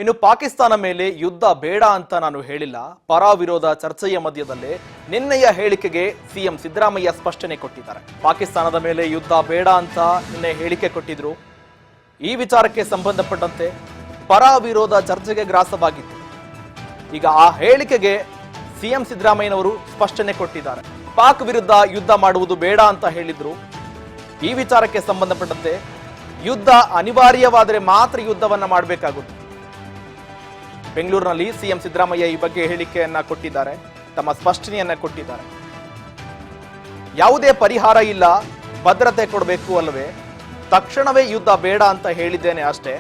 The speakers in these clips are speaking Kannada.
ಇನ್ನು ಪಾಕಿಸ್ತಾನ ಮೇಲೆ ಯುದ್ಧ ಬೇಡ ಅಂತ ನಾನು ಹೇಳಿಲ್ಲ. ಪರ ವಿರೋಧ ಚರ್ಚೆಯ ಮಧ್ಯದಲ್ಲೇ ನಿನ್ನೆಯ ಹೇಳಿಕೆಗೆ ಸಿಎಂ ಸಿದ್ದರಾಮಯ್ಯ ಸ್ಪಷ್ಟನೆ ಕೊಟ್ಟಿದ್ದಾರೆ. ಪಾಕಿಸ್ತಾನದ ಮೇಲೆ ಯುದ್ಧ ಬೇಡ ಅಂತ ನಿನ್ನೆ ಹೇಳಿಕೆ ಕೊಟ್ಟಿದ್ರು. ಈ ವಿಚಾರಕ್ಕೆ ಸಂಬಂಧಪಟ್ಟಂತೆ ಪರ ವಿರೋಧ ಚರ್ಚೆಗೆ ಗ್ರಾಸವಾಗಿತ್ತು. ಈಗ ಆ ಹೇಳಿಕೆಗೆ ಸಿಎಂ ಸಿದ್ದರಾಮಯ್ಯನವರು ಸ್ಪಷ್ಟನೆ ಕೊಟ್ಟಿದ್ದಾರೆ. ಪಾಕ್ ವಿರುದ್ಧ ಯುದ್ಧ ಮಾಡುವುದು ಬೇಡ ಅಂತ ಹೇಳಿದ್ರು. ಈ ವಿಚಾರಕ್ಕೆ ಸಂಬಂಧಪಟ್ಟಂತೆ ಯುದ್ಧ ಅನಿವಾರ್ಯವಾದರೆ ಮಾತ್ರ ಯುದ್ಧವನ್ನ ಮಾಡಬೇಕಾಗುತ್ತೆ. ಬೆಂಗಳೂರಿನಲ್ಲಿ ಸಿಎಂ ಸಿದ್ದರಾಮಯ್ಯ ಈ ಬಗ್ಗೆ ಹೇಳಿಕೆಯನ್ನ ಕೊಟ್ಟಿದ್ದಾರೆ, ತಮ್ಮ ಸ್ಪಷ್ಟನೆಯನ್ನ ಕೊಟ್ಟಿದ್ದಾರೆ. ಯಾವುದೇ ಪರಿಹಾರ ಇಲ್ಲ, ಭದ್ರತೆ ಕೊಡಬೇಕು ಅಲ್ಲವೇ, ತಕ್ಷಣವೇ ಯುದ್ಧ ಬೇಡ ಅಂತ ಹೇಳಿದ್ದೇನೆ ಅಷ್ಟೇ,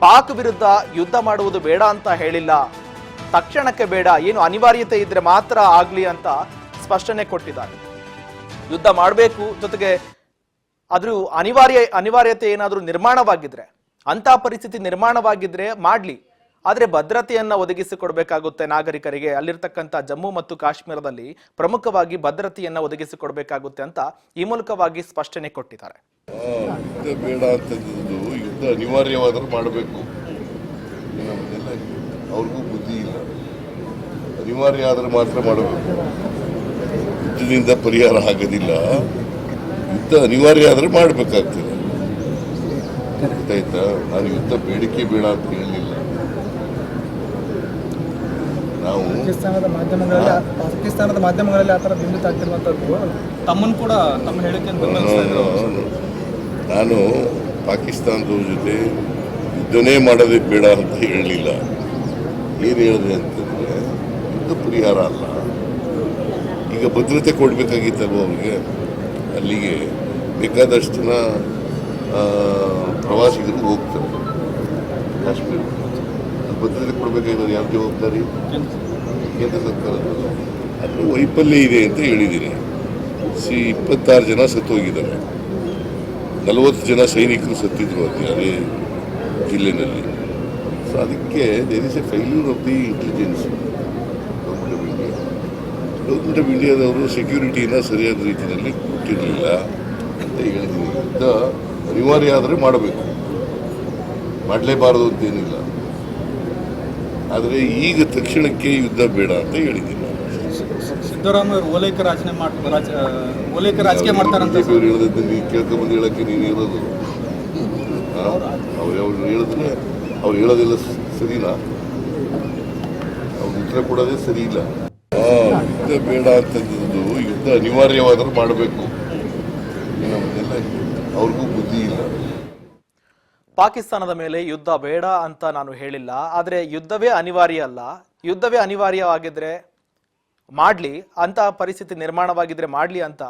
ಪಾಕ್ ವಿರುದ್ಧ ಯುದ್ಧ ಮಾಡುವುದು ಬೇಡ ಅಂತ ಹೇಳಿಲ್ಲ, ತಕ್ಷಣಕ್ಕೆ ಬೇಡ, ಏನು ಅನಿವಾರ್ಯತೆ ಇದ್ರೆ ಮಾತ್ರ ಆಗ್ಲಿ ಅಂತ ಸ್ಪಷ್ಟನೆ ಕೊಟ್ಟಿದ್ದಾರೆ. ಯುದ್ಧ ಮಾಡಬೇಕು, ಜೊತೆಗೆ ಆದ್ರೂ ಅನಿವಾರ್ಯತೆ ಏನಾದ್ರೂ ನಿರ್ಮಾಣವಾಗಿದ್ರೆ, ಅಂತ ಪರಿಸ್ಥಿತಿ ನಿರ್ಮಾಣವಾಗಿದ್ರೆ ಮಾಡ್ಲಿ, ಆದ್ರೆ ಭದ್ರತೆಯನ್ನ ಒದಗಿಸಿಕೊಡ್ಬೇಕಾಗುತ್ತೆ ನಾಗರಿಕರಿಗೆ. ಅಲ್ಲಿರ್ತಕ್ಕಂಥ ಜಮ್ಮು ಮತ್ತು ಕಾಶ್ಮೀರದಲ್ಲಿ ಪ್ರಮುಖವಾಗಿ ಭದ್ರತೆಯನ್ನ ಒದಗಿಸಿಕೊಡ್ಬೇಕಾಗುತ್ತೆ ಅಂತ ಈ ಮೂಲಕವಾಗಿ ಸ್ಪಷ್ಟನೆ ಕೊಟ್ಟಿದ್ದಾರೆ. ಯುದ್ಧ ಬೇಡ ಅಂತಂದಿದ್ದು ಯುದ್ಧ ಅನಿವಾರ್ಯವಾದರೂ ಮಾಡಬೇಕು. ಅವ್ರಿಗೂ ಬುದ್ಧಿ ಇಲ್ಲ, ಅನಿವಾರ್ಯ ಆದ್ರೆ ಮಾತ್ರ ಮಾಡಬೇಕು. ಯುದ್ಧದಿಂದ ಪರಿಹಾರ ಆಗೋದಿಲ್ಲ, ಯುದ್ಧ ಅನಿವಾರ್ಯ ಆದ್ರೆ ಮಾಡಬೇಕಾಗ್ತದೆ. ಗೊತ್ತಾಯ್ತಾ? ನಾನು ಯುದ್ಧ ಬೇಡಿಕೆ ಬೇಡ ಅಂತ ಹೇಳಲಿಲ್ಲ. ನಾವು ಪಾಕಿಸ್ತಾನದ ಮಾಧ್ಯಮಗಳಲ್ಲಿ ಆ ಥರ ಬಿಂಬಿತ ಆಗ್ತಿರುವಂಥದ್ದು ತಮ್ಮನ್ನು ಕೂಡ ತಮ್ಮ ಹೇಳಿಕೆ ನಾನು ಪಾಕಿಸ್ತಾನದವ್ರ ಜೊತೆ ಯುದ್ಧನೇ ಮಾಡೋದೇ ಬೇಡ ಅಂತ ಹೇಳಲಿಲ್ಲ. ಏನು ಹೇಳಿದೆ ಅಂತಂದರೆ ಯುದ್ಧ ಪರಿಹಾರ ಅಲ್ಲ. ಈಗ ಭದ್ರತೆ ಕೊಡಬೇಕಾಗಿತ್ತಲ್ವ ಅವ್ರಿಗೆ. ಅಲ್ಲಿಗೆ ಬೇಕಾದಷ್ಟು ಜನ ಪ್ರವಾಸಿಗರು ಹೋಗ್ತಾರೆ ಕಾಶ್ಮೀರ. ಭದ್ರತೆ ಕೊಡಬೇಕಾಗಿರೋದು ಯಾರು ಜವಾಬ್ದಾರಿ? ಕೇಂದ್ರ ಸರ್ಕಾರದ. ಅದು ವೈಫಲ್ಯ ಇದೆ ಅಂತ ಹೇಳಿದ್ದೀನಿ. 26 ಜನ ಸತ್ತೋಗಿದ್ದಾರೆ, 40 ಜನ ಸೈನಿಕರು ಸತ್ತಿದ್ರು ಅದೇ ಜಿಲ್ಲೆನಲ್ಲಿ. ಸೊ ಅದಕ್ಕೆ there is a failure of the intelligence. Government of ಇಂಡಿಯಾದವರು ಸೆಕ್ಯೂರಿಟಿನ ಸರಿಯಾದ ರೀತಿಯಲ್ಲಿ ಕೊಟ್ಟಿರಲಿಲ್ಲ ಅಂತ ಹೇಳಿದ್ದೀನಿ. ಯುದ್ಧ ಅನಿವಾರ್ಯ ಆದರೆ ಮಾಡಬೇಕು, ಮಾಡಲೇಬಾರದು ಅಂತೇನಿಲ್ಲ. ಆದರೆ ಈಗ ತಕ್ಷಣಕ್ಕೆ ಯುದ್ಧ ಬೇಡ ಅಂತ ಹೇಳಿದ್ದೀನಿ. ಸಿದ್ದರಾಮಯ್ಯ ಓಲೈಕೆ ರಾಜಕೀಯ ಮಾಡ್ತಾರಂತ ಹೇಳಿದ್ರೆ ನೀನು ಕೇಳ್ಕೊಂಬಂದು ಹೇಳಕ್ಕೆ ನೀನು ಇರೋದು. ಅವ್ರು ಹೇಳಿದ್ರೆ ಅವ್ರು ಹೇಳೋದೆಲ್ಲ ಸರಿನಾ? ಅವ್ರು ಉತ್ತರ ಕೊಡೋದೇ ಸರಿ ಇಲ್ಲ. ಯುದ್ಧ ಬೇಡ ಅಂತಂದಿದ್ದು ಯುದ್ಧ ಅನಿವಾರ್ಯವಾದರೂ ಮಾಡಬೇಕು. ಅವ್ರಿಗೂ ಬುದ್ಧಿ ಇಲ್ಲ. ಪಾಕಿಸ್ತಾನದ ಮೇಲೆ ಯುದ್ಧ ಬೇಡ ಅಂತ ನಾನು ಹೇಳಿಲ್ಲ, ಆದ್ರೆ ಯುದ್ಧವೇ ಅನಿವಾರ್ಯ ಅಲ್ಲ, ಯುದ್ಧವೇ ಅನಿವಾರ್ಯವಾಗಿದ್ರೆ ಮಾಡ್ಲಿ, ಅಂತ ಪರಿಸ್ಥಿತಿ ನಿರ್ಮಾಣವಾಗಿದ್ರೆ ಮಾಡ್ಲಿ ಅಂತ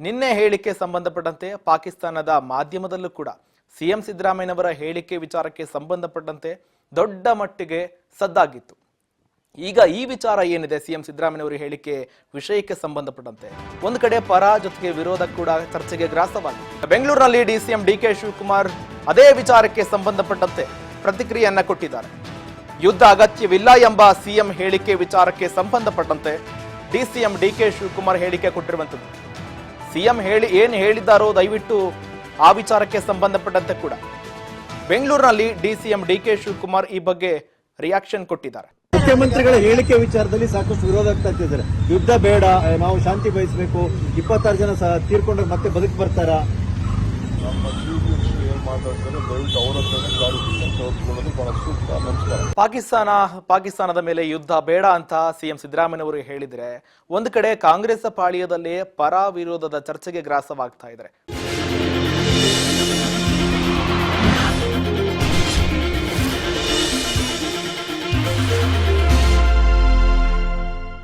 ನಿನ್ನೆ ಹೇಳಿಕೆ ಸಂಬಂಧಪಟ್ಟಂತೆ ಪಾಕಿಸ್ತಾನದ ಮಾಧ್ಯಮದಲ್ಲೂ ಕೂಡ ಸಿಎಂ ಸಿದ್ದರಾಮಯ್ಯನವರ ಹೇಳಿಕೆ ವಿಚಾರಕ್ಕೆ ಸಂಬಂಧಪಟ್ಟಂತೆ ದೊಡ್ಡ ಮಟ್ಟಿಗೆ ಸದ್ದಾಗಿತ್ತು. ಈಗ ಈ ವಿಚಾರ ಏನಿದೆ, ಸಿಎಂ ಸಿದ್ದರಾಮಯ್ಯನವರ ಹೇಳಿಕೆ ವಿಷಯಕ್ಕೆ ಸಂಬಂಧಪಟ್ಟಂತೆ ಒಂದು ಕಡೆ ಪರ ಜೊತೆಗೆ ವಿರೋಧ ಕೂಡ ಚರ್ಚೆಗೆ ಗ್ರಾಸವಾಗಿದೆ. ಬೆಂಗಳೂರಿನಲ್ಲಿ ಡಿಸಿಎಂ ಡಿಕೆ ಶಿವಕುಮಾರ್ ಅದೇ ವಿಚಾರಕ್ಕೆ ಸಂಬಂಧಪಟ್ಟಂತೆ ಪ್ರತಿಕ್ರಿಯೆಯನ್ನ ಕೊಟ್ಟಿದ್ದಾರೆ. ಯುದ್ಧ ಅಗತ್ಯವಿಲ್ಲ ಎಂಬ ಸಿಎಂ ಹೇಳಿಕೆ ವಿಚಾರಕ್ಕೆ ಸಂಬಂಧಪಟ್ಟಂತೆ ಡಿಸಿಎಂ ಡಿಕೆ ಶಿವಕುಮಾರ್ ಹೇಳಿಕೆ ಕೊಟ್ಟಿರುವಂಥದ್ದು. ಸಿಎಂ ಏನ್ ಹೇಳಿದ್ದಾರೋ ದಯವಿಟ್ಟು ಆ ವಿಚಾರಕ್ಕೆ ಸಂಬಂಧಪಟ್ಟಂತೆ ಕೂಡ ಬೆಂಗಳೂರಿನಲ್ಲಿ ಡಿಸಿಎಂ ಡಿಕೆ ಶಿವಕುಮಾರ್ ಈ ಬಗ್ಗೆ ರಿಯಾಕ್ಷನ್ ಕೊಟ್ಟಿದ್ದಾರೆ. ಮುಖ್ಯಮಂತ್ರಿಗಳ ಹೇಳಿಕೆ ವಿಚಾರದಲ್ಲಿ ಸಾಕಷ್ಟು ವಿರೋಧ ಆಗ್ತಾ ಇದ್ದಾರೆ. ಯುದ್ಧ ಬೇಡ, ನಾವು ಶಾಂತಿ ಬಯಸಬೇಕು, 26 ಜನ ತೀರ್ಕೊಂಡ್ರೆ ಮತ್ತೆ ಬದುಕು ಬರ್ತಾರಾ? ಪಾಕಿಸ್ತಾನದ ಮೇಲೆ ಯುದ್ಧ ಬೇಡ ಅಂತ ಸಿಎಂ ಸಿದ್ದರಾಮಯ್ಯನವರು ಹೇಳಿದ್ರೆ, ಒಂದು ಕಡೆ ಕಾಂಗ್ರೆಸ್ ಪಾಳ್ಯದಲ್ಲಿ ಪರ ವಿರೋಧದ ಚರ್ಚೆಗೆ ಗ್ರಾಸವಾಗ್ತಾ ಇದ್ದಾರೆ.